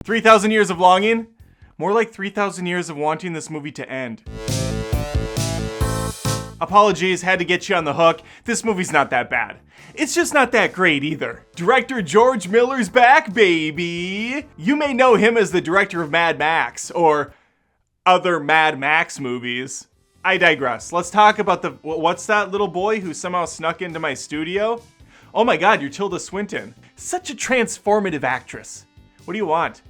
3,000 years of longing? More like 3,000 years of wanting this movie to end. Apologies, had to get you on the hook. This movie's not that bad. It's just not that great either. Director George Miller's back, baby! You may know him as the director of Mad Max, or other Mad Max movies. I digress. Let's talk about what's that little boy who somehow snuck into my studio? Oh my god, you're Tilda Swinton. Such a transformative actress. What do you want?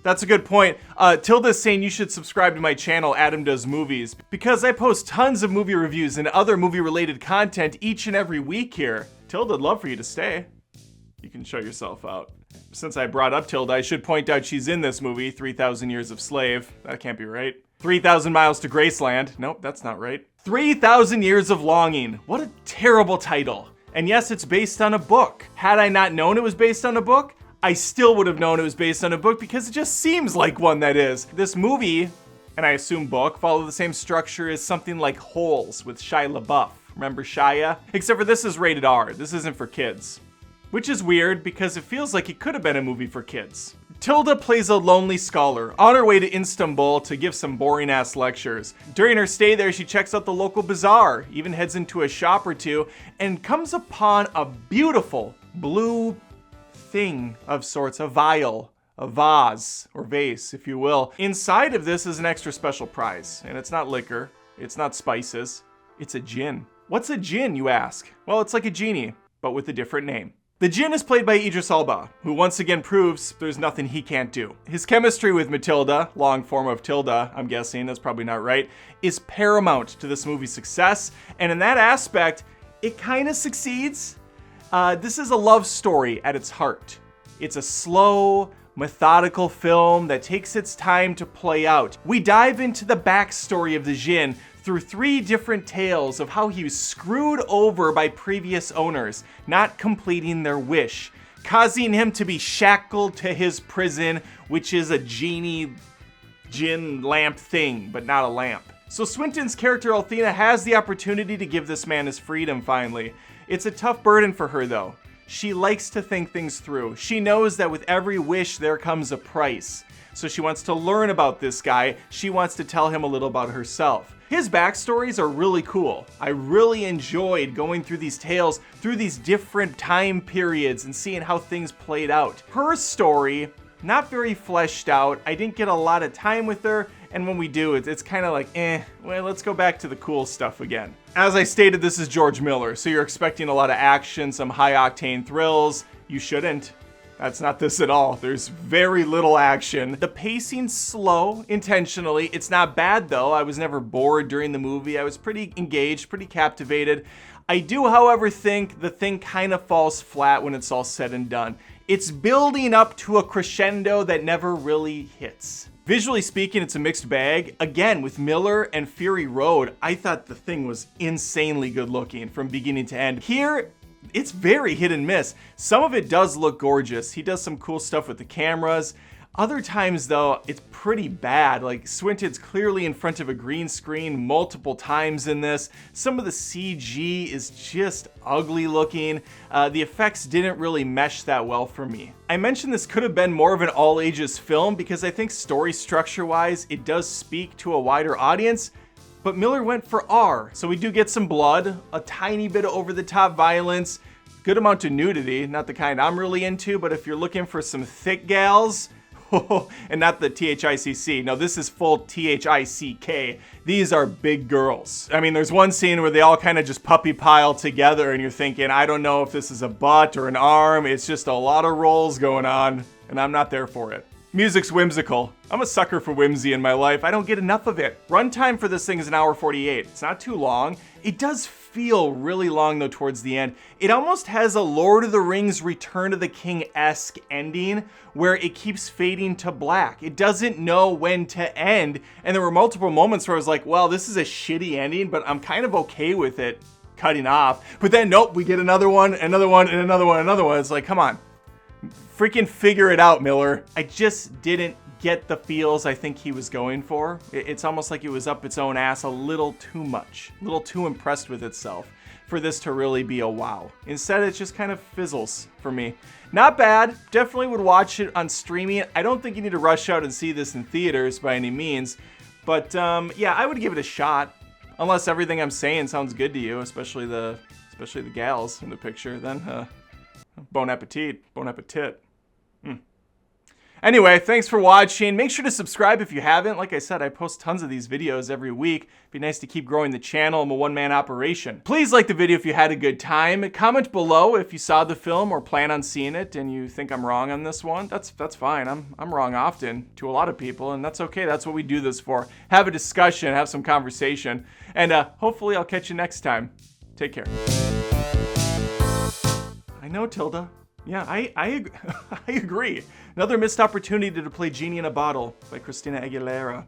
That's a good point. Tilda's saying you should subscribe to my channel, Adam Does Movies, because I post tons of movie reviews and other movie-related content each and every week here. Tilda, I'd love for you to stay. You can show yourself out. Since I brought up Tilda, I should point out she's in this movie, 3,000 Years of Slave. That can't be right. 3,000 Miles to Graceland. Nope, that's not right. 3,000 Years of Longing. What a terrible title. And yes, it's based on a book. Had I not known it was based on a book, I still would have known it was based on a book because it just seems like one that is. This movie, and I assume book, follow the same structure as something like Holes with Shia LaBeouf. Remember Shia? Except for this is rated R. This isn't for kids. Which is weird because it feels like it could have been a movie for kids. Tilda plays a lonely scholar on her way to Istanbul to give some boring ass lectures. During her stay there, she checks out the local bazaar, even heads into a shop or two, and comes upon a beautiful blue thing of sorts, a vial, a vase, or vase, if you will. Inside of this is an extra special prize, and it's not liquor, it's not spices, it's a jinn. What's a jinn, you ask? Well, it's like a genie, but with a different name. The jinn is played by Idris Elba, who once again proves there's nothing he can't do. His chemistry with Matilda, long form of Tilda, I'm guessing, that's probably not right, is paramount to this movie's success, and in that aspect, it kind of succeeds. This is a love story at its heart. It's a slow, methodical film that takes its time to play out. We dive into the backstory of the jinn through 3 different tales of how he was screwed over by previous owners, not completing their wish, causing him to be shackled to his prison, which is a genie jinn lamp thing, but not a lamp. So Swinton's character Althea has the opportunity to give this man his freedom finally. It's a tough burden for her though. She likes to think things through. She knows that with every wish there comes a price. So she wants to learn about this guy. She wants to tell him a little about herself. His backstories are really cool. I really enjoyed going through these tales, through these different time periods and seeing how things played out. Her story, not very fleshed out. I didn't get a lot of time with her. And when we do, it's kind of like, well, let's go back to the cool stuff again. As I stated, this is George Miller, so you're expecting a lot of action, some high-octane thrills. You shouldn't. That's not this at all. There's very little action. The pacing's slow, intentionally. It's not bad, though. I was never bored during the movie. I was pretty engaged, pretty captivated. I do, however, think the thing kind of falls flat when it's all said and done. It's building up to a crescendo that never really hits. Visually speaking, it's a mixed bag. Again, with Miller and Fury Road, I thought the thing was insanely good looking from beginning to end. Here, it's very hit and miss. Some of it does look gorgeous. He does some cool stuff with the cameras. Other times, though, it's pretty bad. Like, Swinton's clearly in front of a green screen multiple times in this. Some of the CG is just ugly looking. The effects didn't really mesh that well for me. I mentioned this could have been more of an all-ages film because I think story structure-wise, it does speak to a wider audience. But Miller went for R, so we do get some blood, a tiny bit of over-the-top violence, good amount of nudity, not the kind I'm really into, but if you're looking for some thick gals, and not the THICC. No, this is full THICK. These are big girls. I mean, there's one scene where they all kind of just puppy pile together and you're thinking, I don't know if this is a butt or an arm. It's just a lot of rolls going on and I'm not there for it. Music's whimsical. I'm a sucker for whimsy in my life. I don't get enough of it. Runtime for this thing is 1:48. It's not too long. It does feel really long though towards the end. It almost has a Lord of the Rings Return of the King-esque ending where it keeps fading to black. It doesn't know when to end. And there were multiple moments where I was like, well, this is a shitty ending, but I'm kind of okay with it cutting off. But then nope, we get another one, another one, and another one, another one. It's like, come on. Freaking figure it out, Miller. I just didn't get the feels I think he was going for. It's almost like it was up its own ass a little too much, a little too impressed with itself. for this to really be a wow. Instead, it just kind of fizzles for me. Not bad. Definitely would watch it on streaming. I don't think you need to rush out and see this in theaters by any means. But yeah, I would give it a shot. Unless everything I'm saying sounds good to you, especially the gals in the picture, then bon appetit. Bon appetit. Anyway, thanks for watching. Make sure to subscribe if you haven't. Like I said, I post tons of these videos every week. It'd be nice to keep growing the channel. I'm a one-man operation. Please like the video if you had a good time. Comment below if you saw the film or plan on seeing it and you think I'm wrong on this one. That's fine. I'm wrong often to a lot of people, and that's okay. That's what we do this for. Have a discussion, have some conversation, and hopefully I'll catch you next time. Take care. I know, Tilda. Yeah, I agree. Another missed opportunity to play Genie in a Bottle by Christina Aguilera.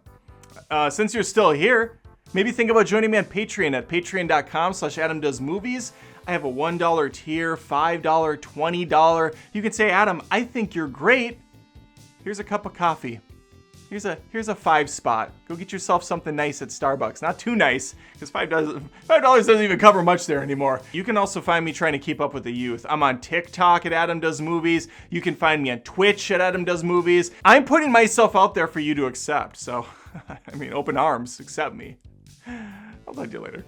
Since you're still here, maybe think about joining me on Patreon at patreon.com/AdamDoesMovies. I have a $1 tier, $5, $20. You can say, Adam, I think you're great. Here's a cup of coffee. Here's a 5 spot. Go get yourself something nice at Starbucks. Not too nice, because $5 doesn't even cover much there anymore. You can also find me trying to keep up with the youth. I'm on TikTok at Adam Does Movies. You can find me on Twitch at Adam Does Movies. I'm putting myself out there for you to accept. So, I mean, open arms, accept me. I'll talk to you later.